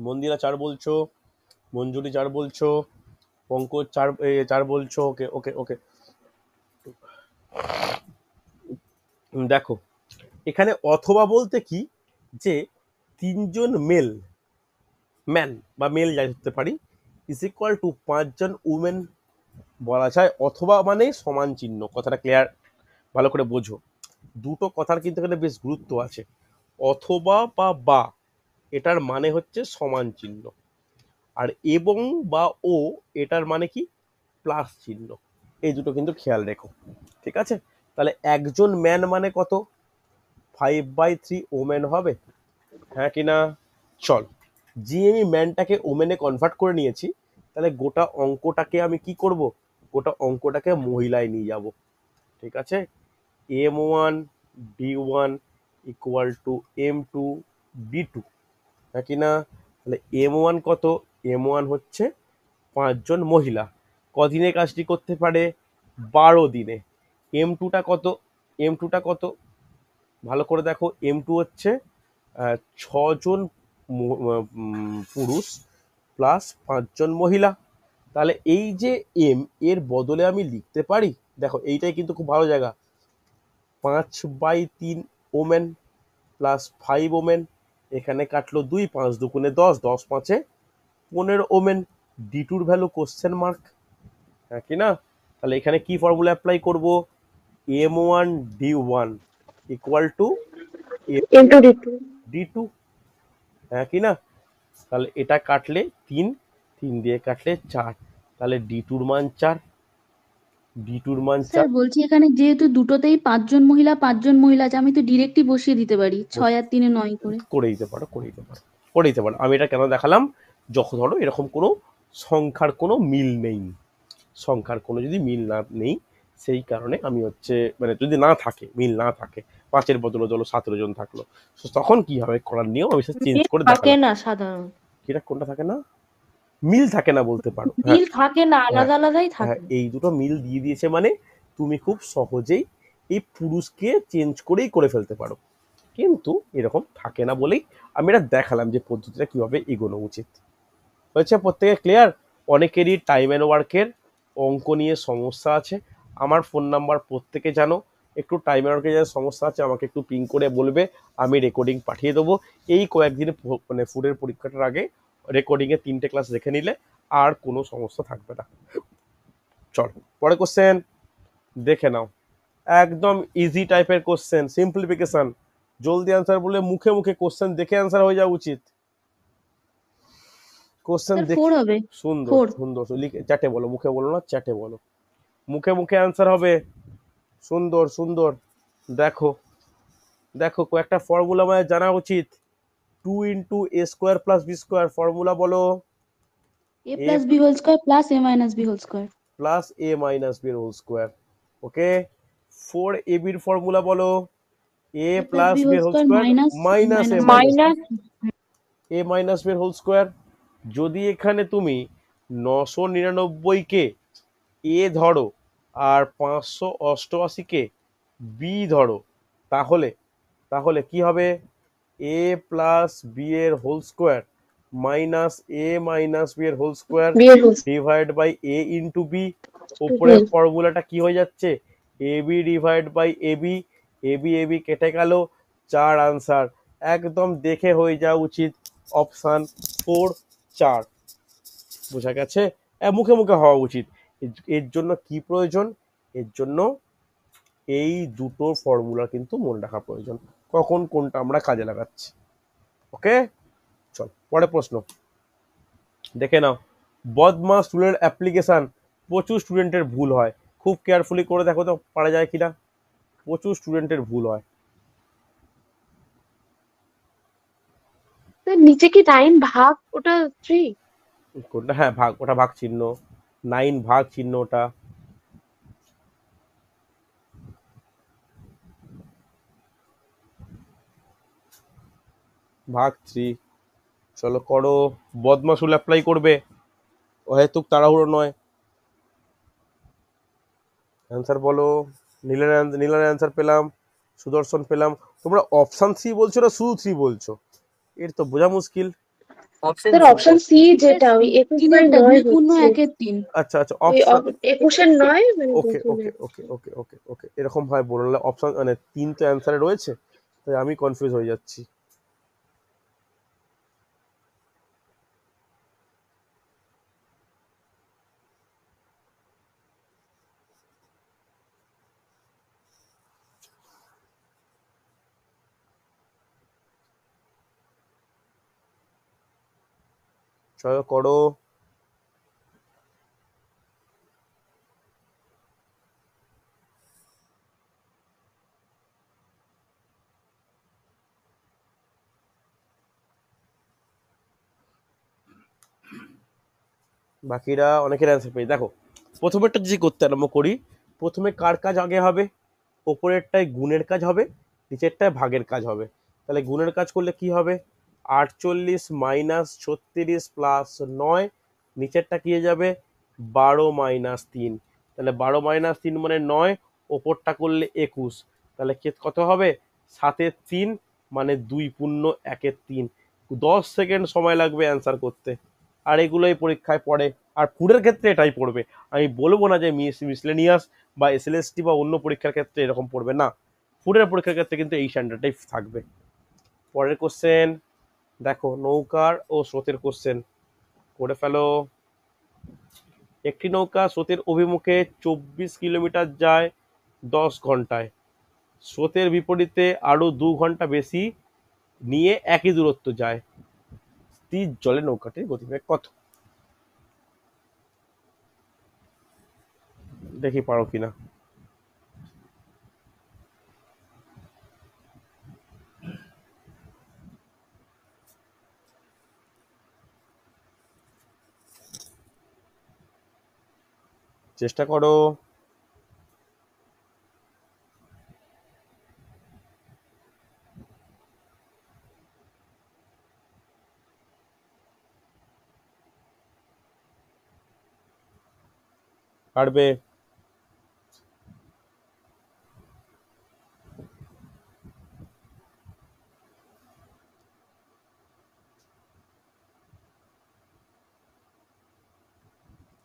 মন্দিরা 4 বলছো। মঞ্জুরি 4 বলছো। পঙ্কজ 4 বলছো। ওকে ওকে ওকে। দেখো এখানে অথবা বলতে কি, যে তিনজন ম্যান বা মেল যাই হতে পারি ইজ ইকুয়াল টু 5 জন উমেন বলা যায়, অথবা মানে সমান চিহ্ন। কথাটা ক্লিয়ার, ভালো করে বোঝো। দুটো কথার কিন্তু এখানে বেশ গুরুত্ব আছে। অথবা বা এটার মানে হচ্ছে সমান চিহ্ন, আর এবং বা ও এটার মানে কি প্লাস চিহ্ন। এই দুটো কিন্তু খেয়াল রেখো, ঠিক আছে? তাহলে একজন ম্যান মানে কত? 5/3 ওমেন হবে, হ্যাঁ কি না? চল, যে আমি ম্যানটাকে ওমেনে কনভার্ট করে নিয়েছি, তাহলে গোটা অঙ্কটাকে আমি কি করব? গোটা অঙ্কটাকে মহিলায় নিয়ে যাব, ঠিক আছে? M1 D1 equal to M2 D2, হ্যাঁ কি না? তাহলে M1 কত? M1 হচ্ছে 5 জন মহিলা। কদিনে কাজটি করতে পারে? 12 দিনে। M2টা কত? M2টা কত? ভালো করে দেখো, M2 হচ্ছে 6 জন পুরুষ প্লাস 5 জন মহিলা। তাহলে এই যে এম এর বদলে আমি লিখতে পারি, দেখো এইটাই কিন্তু খুব ভালো জায়গা, 5/3 ওমেন প্লাস 5 ওমেন। এখানে কাটলো 2, 5 দুগুণে 10, 10 5-এ 15 women. D2 value question mark, হ্যাঁ কি না? তাহলে এখানে কি ফর্মুলা অ্যাপ্লাই করব? M1 D1 equal to
into D2।
D2, হ্যাঁ কি না? তাহলে এটা কাটলে 3, 3 দিয়ে কাটলে 4, তাহলে D2-র মান 4, D2-র মান 4।
স্যার বলছি এখানে যেহেতু দুটোতেই 5 জন মহিলা আছে, আমি তো ডিরেক্টই বসিয়ে দিতে পারি 6 আর 3 9 করে।
করে দিতে পারো, করে দিতে পারো, করে দিতে পারো। আমি এটা কেন দেখালাম? যখন ধরো এরকম কোনো সংখ্যার কোনো মিল নেই, সংখ্যার কোনো যদি মিল না নেই, সেই কারণে আমি হচ্ছে মানে যদি না থাকে, মিল না থাকে, 5-এর বদলে ধরো 17 জন থাকলো, তো তখন কি হবে করার নিয়ম আমি সেটা চেঞ্জ করে
থাকে
দেখালাম।
না সাধারণত,
কিটা কোনটা থাকে না? মিল থাকে না বলতে পারো, হ্যাঁ
মিল থাকে না,
হ্যাঁ
আলাদা আলাদাই
হ্যাঁ,
থাকে।
এই দুটো মিল দিয়ে দিয়েছে মানে তুমি খুব সহজেই এই পুরুষকে চেঞ্জ করেই করে ফেলতে পারো। কিন্তু এরকম থাকে না বলেই আমি এটা দেখালাম যে পদ্ধতিটা কিভাবে এগোনো উচিত। হয়েছে প্রত্যেকে ক্লিয়ার? অনেকেরই টাইম অ্যান্ড ওয়ার্কের অঙ্ক নিয়ে সমস্যা আছে, আমার ফোন নাম্বার প্রত্যেকে জানো। একটু টাইম অ্যান্ড ওয়ার্কের যাদের সমস্যা আছে আমাকে একটু পিং করে বলবে, আমি রেকর্ডিং পাঠিয়ে দেবো। এই কয়েকদিনে মানে ফুডের পরীক্ষাটার আগে রেকর্ডিংয়ে 3টে ক্লাস দেখে নিলে আর কোনো সমস্যা থাকবে না। চল পরে কোশ্চেন দেখে নাও, একদম ইজি টাইপের কোশ্চেন, সিম্পলিফিকেশন। জলদি আনসার বলে মুখে মুখে, কোশ্চেন দেখে আনসার হয়ে যাওয়া উচিত। কোশ্চেন
স্যার
দেখে
4 হবে।
সুন্দর
4।
সুন্দর লিখে চ্যাটে বলো, মুখে বলো না, চ্যাটে বলো। মুখে মুখে আনসার হবে, সুন্দর সুন্দর। দেখো দেখো কয়েকটা ফর্মুলা আমাদের জানা উচিত। 2 × A² + B² ফর্মুলা বলো।
a
A
plus b whole square plus a minus b whole square।
Plus A minus B whole square. Okay, 4AB এর ফর্মুলা বলো। A
a plus
plus
b
B
whole
whole
square
square
minus a
minus A
minus b whole
minus
minus
A minus B whole square. যদি এখানে তুমি 999-কে A ধরো আর 588-কে B ধরো, তাহলে তাহলে কি হবে? A প্লাস B এর whole square minus A minus B এর হোল স্কোয়ার
বিয়ের হোস
divide by A into B। উপরের ফর্মুলাটা কি হয়ে যাচ্ছে? AB divide by AB, AB AB কেটে গেল, 4 আনসার। একদম দেখে হয়ে যাওয়া উচিত অপশান 4 4। বোঝা গেছে? মুখে মুখে হওয়া উচিত। এর জন্য কি প্রয়োজন? এর জন্য এই দুটো ফর্মুলা কিন্তু মনে রাখা প্রয়োজন, কখন কোনটা আমরা কাজে লাগাচ্ছি। ওকে, চল পরে প্রশ্ন দেখে নাও। বদমাস রুলের অ্যাপ্লিকেশন, প্রচুর স্টুডেন্টের ভুল হয়, খুব কেয়ারফুলি করে দেখো তো পারা যায় কিনা। প্রচুর স্টুডেন্টের ভুল হয়।
নিচে কি 9 ভাগ ওটা 3?
কোনটা? হ্যাঁ ভাগ, ওটা ভাগ চিহ্ন, 9 ভাগ চিহ্ন ওটা। ভাগ 3, চলো করো, বদমাশুল অ্যাপ্লাই করবে, অহেতুক তাড়াহুড়ো নয়। অ্যান্সার বলো। নীলার অ্যান্সার পেলাম, সুদর্শন পেলাম। তোমরা অপশন সি বলছো না শুধু থ্রি বলছো? এর তো বোঝা মুশকিল।
স্যার অপশন সি যেটা ওই 21/9
2
হচ্ছে
1 3।
আচ্ছা আচ্ছা,
ওই
অপশন
21-এর 9 মানে
ওকে ওকে ওকে ওকে ওকে ওকে, এরকম হয় বললে অপশন মানে তিন তো অ্যান্সারে রয়েছে, তাই আমি কনফিউজ হয়ে যাচ্ছি। চলো করো। বাকিরা অনেকের অ্যান্সার পেয়ে দেখো। প্রথমেরটা যদি করতে আরম্ভ করি, প্রথমে কার কাজ আগে হবে? ওপরেরটায় গুণের কাজ হবে, নিচেরটায় ভাগের কাজ হবে। তাহলে গুণের কাজ করলে কি হবে? 48 মাইনাস 36 প্লাস 9, নিচেরটা কি হয়ে যাবে? 12 মাইনাস 3। তাহলে 12 মাইনাস 3 মানে 9, ওপরটা করলে 21, তাহলে কত হবে? 7-এর 3 মানে 2 পূর্ণ 1-এর 3। 10 সেকেন্ড সময় লাগবে অ্যান্সার করতে। আর এগুলোই পরীক্ষায় পড়ে, আর ফুডের ক্ষেত্রে এটাই পড়বে। আমি বলবো না যে মিসলেনিয়াস বা এসএলএসটি বা অন্য পরীক্ষার ক্ষেত্রে এরকম পড়বে না, ফুডের পরীক্ষার ক্ষেত্রে কিন্তু এই স্ট্যান্ডার্ডটাই থাকবে। পরের কোশ্চেন দেখো, নৌকার ও স্রোতের কোশ্চেন করে ফেলো। একটি নৌকা স্রোতের অভিমুখে 24 কিলোমিটার যায় 10 ঘন্টায়, স্রোতের বিপরীতে আরো 2 ঘন্টা বেশি নিয়ে একই দূরত্ব যায়, স্থির জলে নৌকাটির গতিবেগ কত? দেখি পারো কিনা। চেষ্টা করো। পারবে?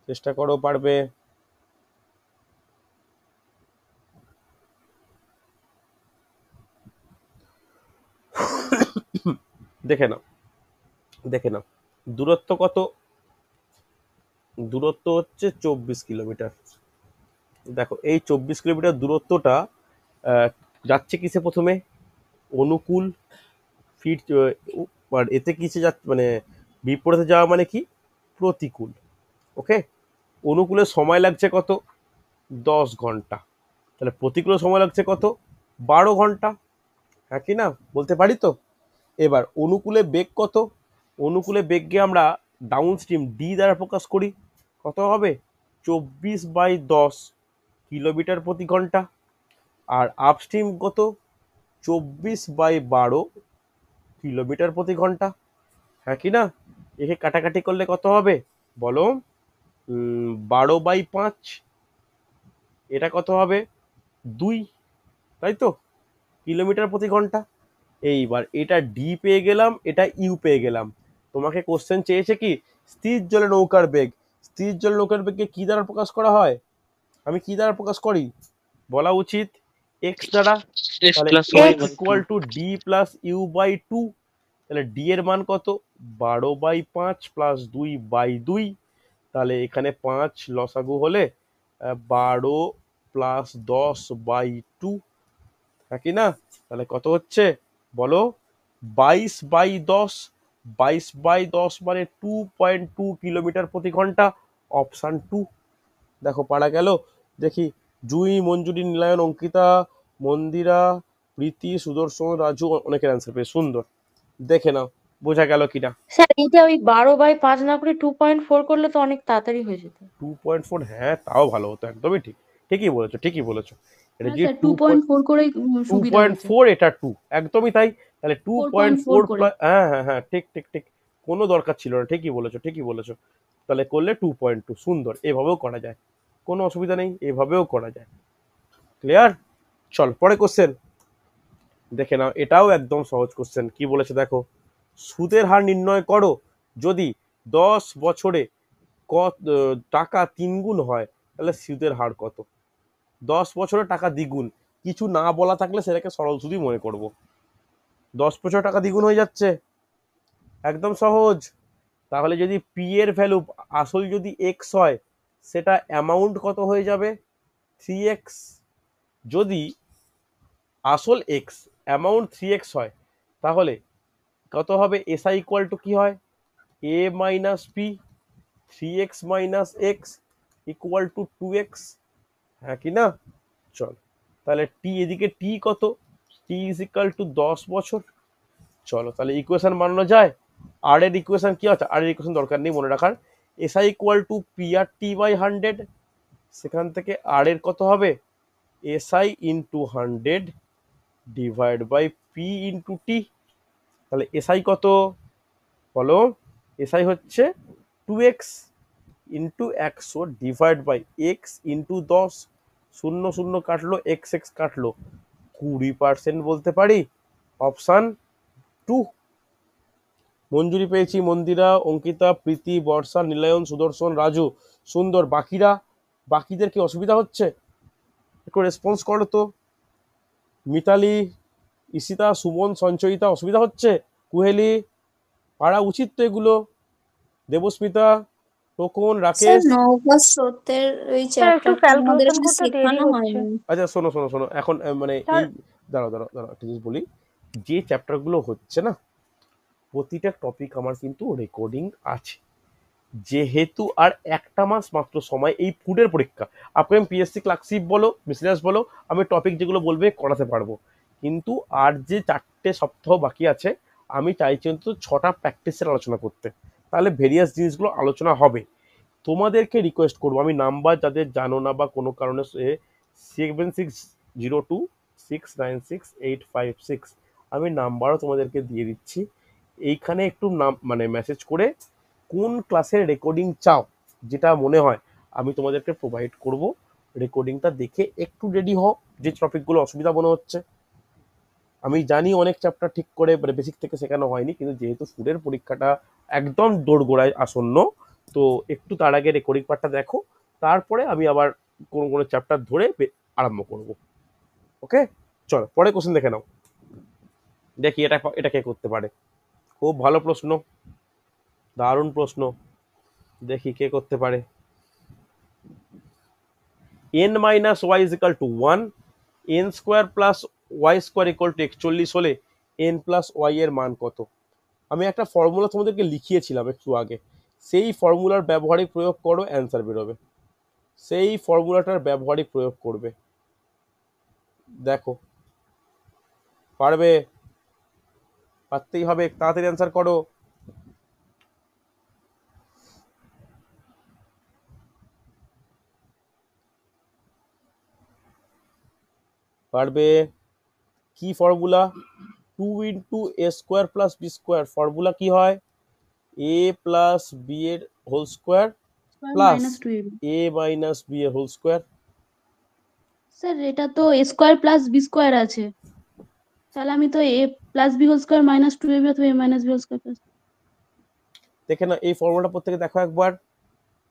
চেষ্টা করো, পারবে? দেখে নাও, দেখে নাও দূরত্ব কত? দূরত্ব হচ্ছে 24 কিলোমিটার। দেখো এই 24 কিলোমিটার দূরত্বটা যাচ্ছে কিসে? প্রথমে অনুকূল ফিট, আর এতে কিসে যাচ্ছে মানে বিপরীতে যাওয়া মানে কি? প্রতিকূল। ওকে, অনুকূলে সময় লাগছে কত? 10 ঘন্টা। তাহলে প্রতিকূলে সময় লাগছে কত? 12 ঘন্টা। হ্যাঁ কি না বলতে পারি তো? এবার অনুকূলে বেগ কত? অনুকূলে বেগকে আমরা ডাউন স্ট্রিম ডি দ্বারা প্রকাশ করি। কত হবে? 24/10 কিলোমিটার প্রতি ঘন্টা। আর আপস্ট্রিম কত? 24/12 কিলোমিটার প্রতি ঘন্টা। হ্যাঁ কি না? একে কাটাকাটি করলে কত হবে বলো? 12/5। এটা কত হবে? 2, তাই তো, কিলোমিটার প্রতি ঘন্টা। এইবার এটা ডি পেয়ে গেলাম, এটা ইউ পেয়ে গেলাম। তোমাকে কোশ্চেন চেয়েছে কি? স্থির জলে নৌকার বেগ। স্থির জলে নৌকার বেগকে কি দ্বারা প্রকাশ করা হয়? আমি কি দ্বারা প্রকাশ করি? বলা উচিত এক্স দ্বারা।
এক্স
তাহলে
plus Y
X equal to D plus U by 2। তাহলে ডি এর মান কত? 12/5 প্লাস 2/2। তাহলে এখানে 5 লসাগু হলে 12 প্লাস 10/2, হ্যাঁ কি না? তাহলে কত হচ্ছে বলো? 22/10। 22/10 মানে 2.2 কিলোমিটার প্রতি ঘন্টা। অপশান 2। দেখো পারা গেল। দেখি জুই, মঞ্জুরি, নীলায়ন, অঙ্কিতা, মন্দিরা, প্রীতি, সুদর্শন, রাজু অনেকের অ্যান্সার পেয়ে সুন্দর। দেখে নাও বোঝা গেল কিনা।
স্যার এটা ওই 12/5 না করে 2.4 করলে তো অনেক তাড়াতাড়ি হয়ে যেত।
2.4, হ্যাঁ তাও ভালো হতো, একদমই ঠিক, ঠিকই বলেছো, ঠিকই বলেছো। এটা
হ্যাঁ
যে
স্যার 2.4 করেই সুবিধা হয়েছে।
2.4, এটা 2, একদমই তাই। তাহলে 2.4
4.4 করে।
প্লাস, হ্যাঁ হ্যাঁ হ্যাঁ, ঠিক ঠিক ঠিক, কোনো দরকার ছিল না, ঠিকই বলেছো ঠিকই বলেছো। তাহলে করলে 2.2, সুন্দর, এভাবেও করা যায়, কোনো অসুবিধা নেই, এভাবেও করা যায়। ক্লিয়ার? চল পরে কোশ্চেন দেখে নাও, এটাও একদম সহজ কোশ্চেন। কি বলেছে দেখো, সুদের হার নির্ণয় করো যদি 10 বছরে টাকা 3 গুণ হয়, তাহলে সুদের হার কত? 10 বছরে টাকা দ্বিগুণ, কিছু না বলা থাকলে সেটাকে সরল সুদই মনে করব। 10 বছরে টাকা দ্বিগুণ হয়ে যাচ্ছে, একদম সহজ। তাহলে যদি পি এর ভ্যালু আসল যদি এক্স হয়, সেটা অ্যামাউন্ট কত হয়ে যাবে? 3x। যদি আসল এক্স অ্যামাউন্ট 3x হয়, তাহলে কত হবে? এসআই ইকুয়াল টু কি হয়? A minus P, 3x minus x equal to 2x, হ্যাঁ কি না? চল, তাহলে টি এদিকে টি কত? টি ইজ ইকাল টু 10 বছর। চলো তাহলে ইকুয়েশন বানানো যায়। আর এর ইকুয়েশন কি আছে? আর এর ইকুয়েশন দরকার নেই মনে রাখার। SI equal to P R T by 100, সেখান থেকে আর এর কত হবে? SI into 100 divide by P into T. তাহলে এসআই কত বলো? এসআই হচ্ছে 2x into 100 divide by x into 10, 0 0 কাটলো, এক্স এক্স কাটলো, 20% বলতে পারি। অপশান 2। মঞ্জুরি পেয়েছি মন্দিরা, অঙ্কিতা, প্রীতি, বর্ষা, নীলায়ন, সুদর্শন, রাজু, সুন্দর। বাকিদের কি অসুবিধা হচ্ছে? একটু রেসপন্স করো তো। মিতালি, ঈশিতা, সুমন, সঞ্চয়িতা, অসুবিধা হচ্ছে? কুহেলি, পারা উচিত তো এগুলো। দেবস্মিতা, টোকন,
স্যার
রাকেশ।
নওগাঁ স্রোতের ওই
স্যার একটু
চ্যাপ্টারটা আমাদের
ক্যালকুলেশন
এখানে
করতে দেরি
শেখানো
হচ্ছে।
হয়নি।
আচ্ছা শোনো এখন মানে
স্যার
এই দাঁড়াও একটা জিনিস বলি। যে চ্যাপ্টারগুলো হচ্ছে না, প্রতিটা টপিক আমার কিন্তু রেকর্ডিং আছে। যেহেতু আর একটা মাস মাত্র সময় এই ফুডের পরীক্ষা, আপনি পিএসসি ক্লার্কশিপ বলো, বিজনেস বলো, আমি টপিক যেগুলো বলবে করাতে পারবো, কিন্তু আর যে 4টে সপ্তাহ বাকি আছে, আমি চাইছি অন্তত 6টা প্র্যাকটিসের আলোচনা করতে, তাহলে ভেরিয়াস জিনিসগুলো আলোচনা হবে। তোমাদেরকে রিকোয়েস্ট করবো, আমি নাম্বার যাদের জানো না বা কোনো কারণে 7602696856, আমি নাম্বারও তোমাদেরকে দিয়ে দিচ্ছি। এইখানে একটু নাম মানে মেসেজ করে কোন ক্লাসের রেকর্ডিং চাও, যেটা মনে হয় আমি তোমাদেরকে প্রোভাইড করব। রেকর্ডিংটা দেখে একটু রেডি হও, যে টপিকগুলো অসুবিধা মনে হচ্ছে। আমি জানি অনেক চ্যাপ্টার ঠিক করে মানে বেসিক থেকে শেখানো হয়নি, কিন্তু যেহেতু ফুডের পরীক্ষাটা একদম দোরগোড়ায় আসন্ন, তো একটু তার আগে রেকর্ডিং পার্টটা দেখো, তারপরে আমি আবার কোনো চ্যাপ্টার ধরে আরম্ভ করব। ওকে, চলো পরে কোশ্চেন দেখে নাও। দেখি এটা কে করতে পারে। খুব ভালো প্রশ্ন, দারুণ প্রশ্ন। দেখি কে করতে পারে। n minus Y is equal to 1, n square plus Y square equal to 41 হলে n প্লাস ওয়াই এর মান কত? আমি একটা ফর্মুলা তোমাদেরকে লিখিয়েছিলাম একটু আগে, সেই ফর্মুলার ব্যবহারিক প্রয়োগ করো, অ্যান্সার বেরোবে। সেই ফর্মুলাটার ব্যবহারিক প্রয়োগ করবে। দেখো পারবে? পারতেই হবে, তাড়াতাড়ি অ্যান্সার করো। পারবে? কি formula? 2 into A square plus B square. Formula কি হয়? এ প্লাস বি এর whole square plus
minus 2ab।
A minus B এর হোল স্কোয়ার।
স্যার এটা তো a square plus B square আছে, তাহলে আমি তো a plus B whole square minus 2ab অথবা a minus B whole square plus.
দেখে না এই ফর্মুলাটা প্রত্যেকে দেখো একবার,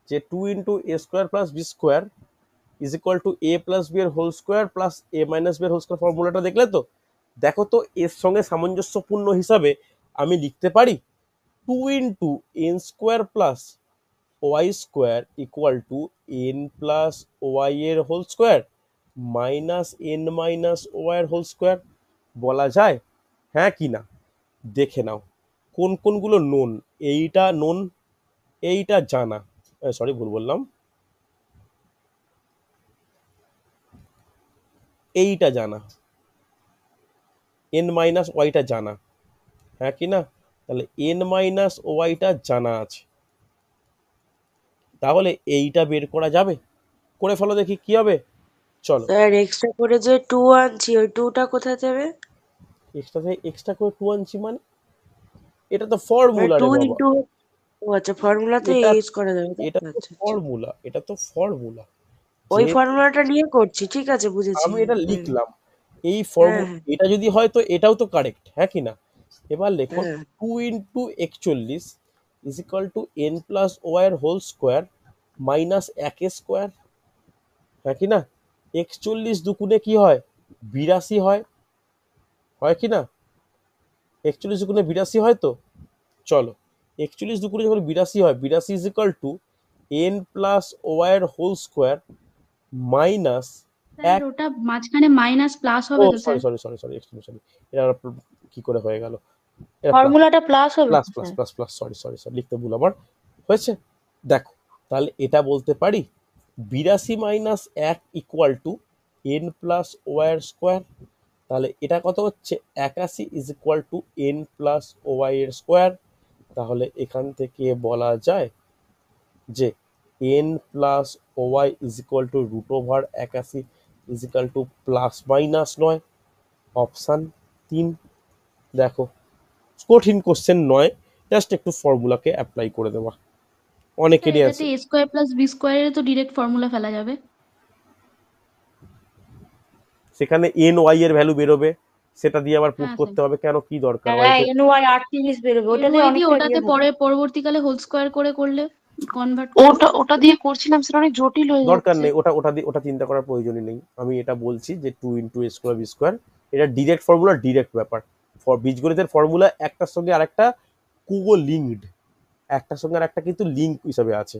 যে 2 into A square plus B square is equal to A plus B এর whole square plus A minus B এর হোল স্কোয়ার। ফর্মুলাটা দেখলে তো? দেখো তো এর সঙ্গে সামঞ্জস্যপূর্ণ হিসাবে আমি লিখতে পারি 2 into N square plus Y square equal to N plus Y এর whole square minus N minus Y এর হোল স্কোয়ার। বলা যায়? হ্যাঁ কি না দেখে নাও। কোনগুলো নোন? এইটা নোন, এইটা জানা, সরি ভুল বললাম, এইটা জানা, এন মাইনাস ওয়াইটা জানা, হ্যাঁ কি না? তাহলে এন মাইনাস ওয়াইটা জানা আছে, তাহলে এইটা বের করা যাবে। করে ফেলো দেখি কি হবে। চলো,
স্যার এক্সট্রা করে যে 2 আনছি ওই 2টা কোথায় যাবে?
এক্সট্রা করে 2 আনছি মানে এটা তো ফর্মুলা রে বাবা,
ও আচ্ছা, ফর্মুলাতে
এটা
ইউজ করা যাবে, তাই
এটা
তো?
তো
আচ্ছা আচ্ছা,
ফর্মুলা, এটা তো ফর্মুলা।
ওই
যে
ফর্মুলাটা নিয়ে করছি, ঠিক আছে, বুঝেছি।
আমি এটা লিখলাম, এই
হ্যাঁ
ফর্মুলা
হ্যাঁ
এটা যদি হয় তো এটাও তো কারেক্ট, হ্যাঁ কি না? এবার লিখুন
হ্যাঁ
2 into 41 is equal to n plus Y এর হোল স্কোয়ার মাইনাস 1 স্কোয়ার, হ্যাঁ কি না? 41 দুগুণে কি হয়? 82 হয়, হয় কি না? 41 দুগুণে 82 হয় তো। চলো 41 দুগুণে যখন 82 হয়, 82 is equal to n plus Y এর হোল স্কোয়ার মাইনাস
স্যার
1।
ওটা মাঝখানে মাইনাস প্লাস
ও
হবে তো
sorry
sir?
Sorry sorry sorry sorry, এটা আবার কি করে হয়ে গেল? এটা প্লাস
ফর্মুলাটা প্লাস হবে
প্লাস
তো
plus
sir?
Plus plus sorry sorry sorry, লিখতে ভুল আমার হয়েছে। দেখো তাহলে এটা বলতে পারি 82 minus 1 equal to n plus Y এর স্কোয়ার। তাহলে এটা কত হচ্ছে? 81 is equal to n plus Y এর স্কোয়ার। তাহলে এখান থেকে বলা যায় যে n plus Y is equal to root over 81 is equal to plus minus 9, option 3। দেখো কঠিন কোশ্চেন নয়, জাস্ট একটু ফর্মুলাকে অ্যাপ্লাই করে দেওয়া,
স্যার
অনেকেরই
এটাতে
আছে।
এ স্কোয়ার প্লাস বি স্কোয়ারের তো ডিরেক্ট ফর্মুলা ফেলা যাবে।
সেখানে এন ওয়াই এর ভ্যালু বেরোবে, সেটা দিয়ে আবার পুট
হ্যাঁ স্যার,
করতে হবে, কেন কি দরকার
হ্যাঁ,
বাড়িতে?
NY 38 বেরোবে,
এন
ওটাতে
ওয়াই দিয়ে
অনেকটা
ওটাতে
ইয়ে হবে।
পরবর্তীকালে হোল স্কোয়ার করে করলে কনভার্ট করলে।
ওটা ওটা দিয়ে করছিলাম স্যার, অনেক জটিল হয়ে
দরকার
যাচ্ছে।
নেই, ওটা ওটা দিয়ে ওটা চিন্তা করার প্রয়োজনই নেই। আমি এটা বলছি যে 2 into A square B square, এটা ডিরেক্ট ফর্মুলা, ডিরেক্ট ব্যাপার। বীজগণিতের ফর্মুলা একটার সঙ্গে আরেকটা কুগো লিঙ্কড, একটার সঙ্গে আরেকটা কিন্তু লিঙ্ক হিসাবে আছে,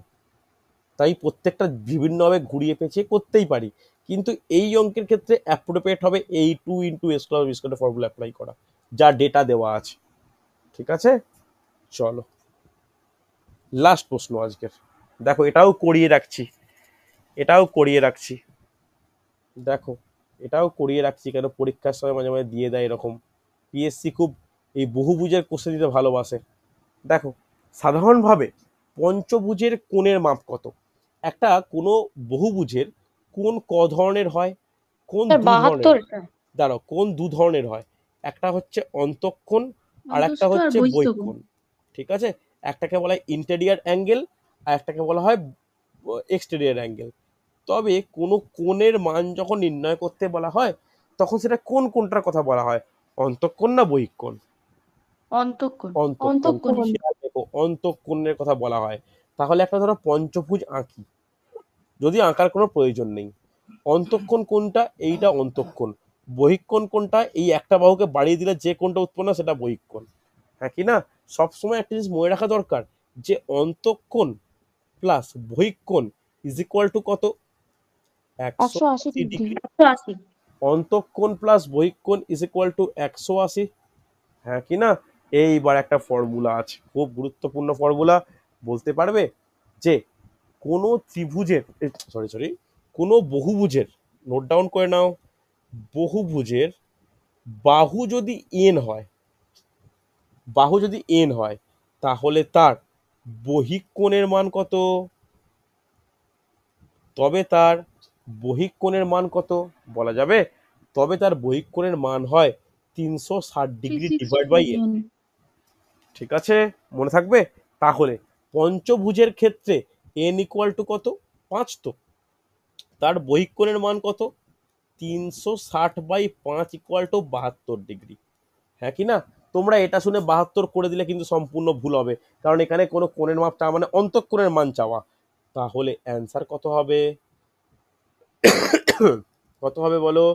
তাই প্রত্যেকটা বিভিন্নভাবে ঘুরিয়ে পেঁচিয়ে করতেই পারি, কিন্তু এই অঙ্কের ক্ষেত্রে অ্যাপ্রোপ্রিয়েট হবে এই 2 into A square B square formula apply করা, যা ডেটা দেওয়া আছে। ঠিক আছে, চলো লাস্ট প্রশ্ন আজকের। দেখো এটাও করিয়ে রাখছি, এটাও করিয়ে রাখছি, দেখো এটাও করিয়ে রাখছি, কেন পরীক্ষার সময় মাঝে মাঝে দিয়ে দেয় এরকম। পিএসসি খুব এই বহুভুজের কোশ্চেন দিতে ভালোবাসে। দেখো সাধারণভাবে পঞ্চভুজের কোণের মাপ কত? একটা কোনো বহুভুজের কোণ ক ধরনের হয়? কোণ
স্যার
দু ধরনের
72
হয়।
এটা।
দাঁড়াও, কোণ দু ধরনের হয়, একটা হচ্ছে অন্তঃকোণ আর একটা
অন্তস্থ আর
হচ্ছে
বহিস্থ কোণ।
বহিঃকোণ। ঠিক আছে, একটাকে বলা হয় ইন্টেরিয়ার অ্যাঙ্গেল আর একটাকে বলা হয় এক্সটেরিয়ার অ্যাঙ্গেল। তবে কোনো কোণের মান যখন নির্ণয় করতে বলা হয় তখন সেটা কোন কোণটার কথা বলা হয়? অন্তঃকোণ না বহিঃকোণ?
অন্তঃকোণ।
অন্তঃকোণ।
অন্তঃকোণ।
খেয়াল রেখো, অন্তঃকোণের কথা বলা হয়। তাহলে একটা ধরো পঞ্চভুজ আঁকি, যদি আঁকার কোনো প্রয়োজন নেই। অন্তঃকোণ কোনটা? এইটা অন্তঃকোণ। বহিঃকোণ কোনটা? এই একটা বাহুকে বাড়িয়ে দিলে যে কোণটা উৎপন্ন হয় সেটা বহিঃকোণ, হ্যাঁ কি না? সবসময় একটা জিনিস মনে রাখা দরকার যে অন্তঃকোণ প্লাস বহিঃকোণ ইজ ইকুয়াল টু কত?
180
180 ডিগ্রি।
180।
অন্তঃকোণ প্লাস বহিঃকোণ ইজ ইকুয়াল টু 180, হ্যাঁ কি না? এইবার একটা ফর্মুলা আছে, খুব গুরুত্বপূর্ণ ফর্মুলা, বলতে পারবে যে কোনো ত্রিভুজের, সরি সরি, কোনো বহুভুজের, নোট ডাউন করে নাও, বহুভুজের বাহু যদি এন হয়, বাহু যদি এন হয়, তাহলে তার বহিঃকোণের মান কত? তবে তার বহিঃকোণের মান কত বলা যাবে? তবে তার বহিঃকোণের মান হয় 360 ডিগ্রি ডিভাইড বাই এন। ঠিক আছে, মনে থাকবে? তাহলে পঞ্চভুজের ক্ষেত্রে এন ইকুয়াল টু কত? 5, তো তার বহিঃকোণের মান কত? 360 বাই 5 ইকুয়াল টু 72 ডিগ্রি, হ্যাঁ কি না? তোমরা এটা শুনে 72 করে দিলে কিন্তু সম্পূর্ণ ভুল হবে, কারণ এখানে কোনো কোণের মাপ চাওয়া মানে অন্তঃকোণের মান চাওয়া। তাহলে অ্যান্সার কত হবে? কত হবে বলো?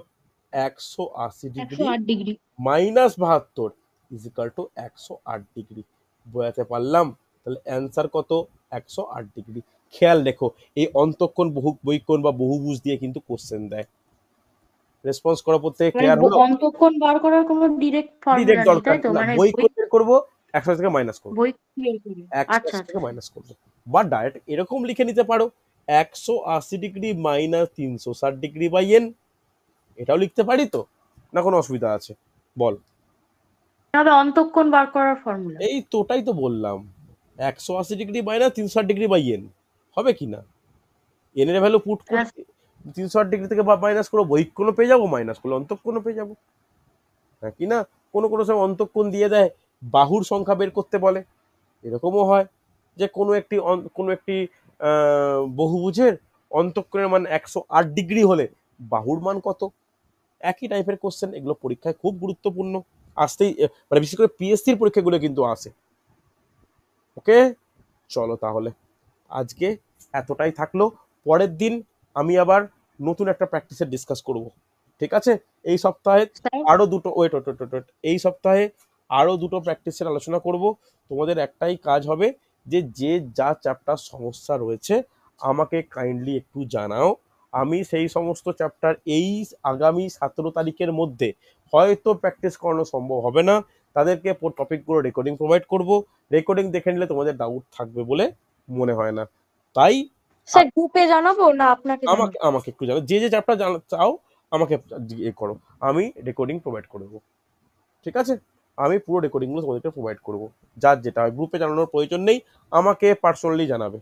180 degree
108 degree.
Minus 72 is equal two 108 degree. বোঝাতে পারলাম? তাহলে অ্যান্সার কত? 108 ডিগ্রি। খেয়াল রেখো, এই অন্তঃকোণ বহিঃকোণ বা বহুভুজ দিয়ে কিন্তু কোশ্চেন দেয়। রেসপন্স করা প্রত্যেকে
মানে
ক্লিয়ার হলো?
অন্তঃকোণ বার করার কোনো ডিরেক্ট ফর্মুলা
ডিরেক্ট
নেই,
দরকার
তাই তো?
না,
মানে
বহিঃকোণ বের করবো, 180 থেকে মাইনাস করবো,
বই ক্লিয়ার করবে। আচ্ছা
180
আচ্ছা
থেকে মাইনাস করবো। বা ডাইরেক্ট এরকম লিখে নিতে পারো 180 degree minus 360 degree by N, এটাও লিখতে পারি তো, না কোনো অসুবিধা আছে বল?
হবে অন্তঃকোণ বার করার ফর্মুলা।
এই তোটাই তো বললাম, 180 degree minus 360 degree by N, হবে কি না? এন এর ভ্যালু পুট করে 360 ডিগ্রি থেকে মাইনাস করবো, বহিঃকোণও পেয়ে যাবো, মাইনাস করলে অন্তঃকোণও পেয়ে যাবো, হ্যাঁ কি না? কোনো কোনো সময় অন্তঃকোণ দিয়ে দেয় বাহুর সংখ্যা বের করতে বলে, এরকমও হয় যে কোনো একটি বহুভুজের অন্তঃকোণের মান 108 ডিগ্রি হলে বাহুর মান কত। একই টাইপের কোশ্চেন, এগুলো পরীক্ষায় খুব গুরুত্বপূর্ণ, আসতেই মানে বিশেষ করে পিএসসির পরীক্ষাগুলো কিন্তু আসে। ওকে, চলো তাহলে আজকে এতটাই থাকলো। পরের দিন আমি আবার নতুন একটা প্র্যাকটিসের ডিসকাস করব, ঠিক আছে? এই সপ্তাহে আরো দুটো এই সপ্তাহে আরো দুটো প্র্যাকটিসের আলোচনা করব। তোমাদের একটাই কাজ হবে যে যে যা চ্যাপ্টার সমস্যা রয়েছে আমাকে কাইন্ডলি একটু জানাও। আমি সেই সমস্ত চ্যাপ্টার এই আগামী 17 তারিখের মধ্যে হয়তো প্র্যাকটিস করানো সম্ভব হবে না, তাদেরকে টপিকগুলো রেকর্ডিং প্রোভাইড করব। রেকর্ডিং দেখে নিলে তোমাদের ডাউট থাকবে বলে মনে হয় না, তাই
স্যার গ্রুপে জানাবো না আপনাকে জানাবো?
আমাকে একটু জানো, যে যে চ্যাপ্টার চাও আমাকে ইয়ে করো, আমি রেকর্ডিং প্রোভাইড করে দেবো, ঠিক আছে? আমি পুরো রেকর্ডিংগুলো তোমাদেরকে প্রোভাইড করবো, যার যেটা হয়। গ্রুপে জানানোর প্রয়োজন নেই, আমাকে পার্সোনালি জানাবে,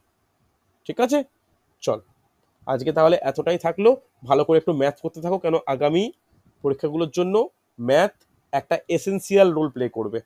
ঠিক আছে? চল আজকে তাহলে এতটাই থাকলো। ভালো করে একটু ম্যাথ করতে থাকো, কেন আগামী পরীক্ষাগুলোর জন্য ম্যাথ একটা এসেন্সিয়াল রোল প্লে করবে।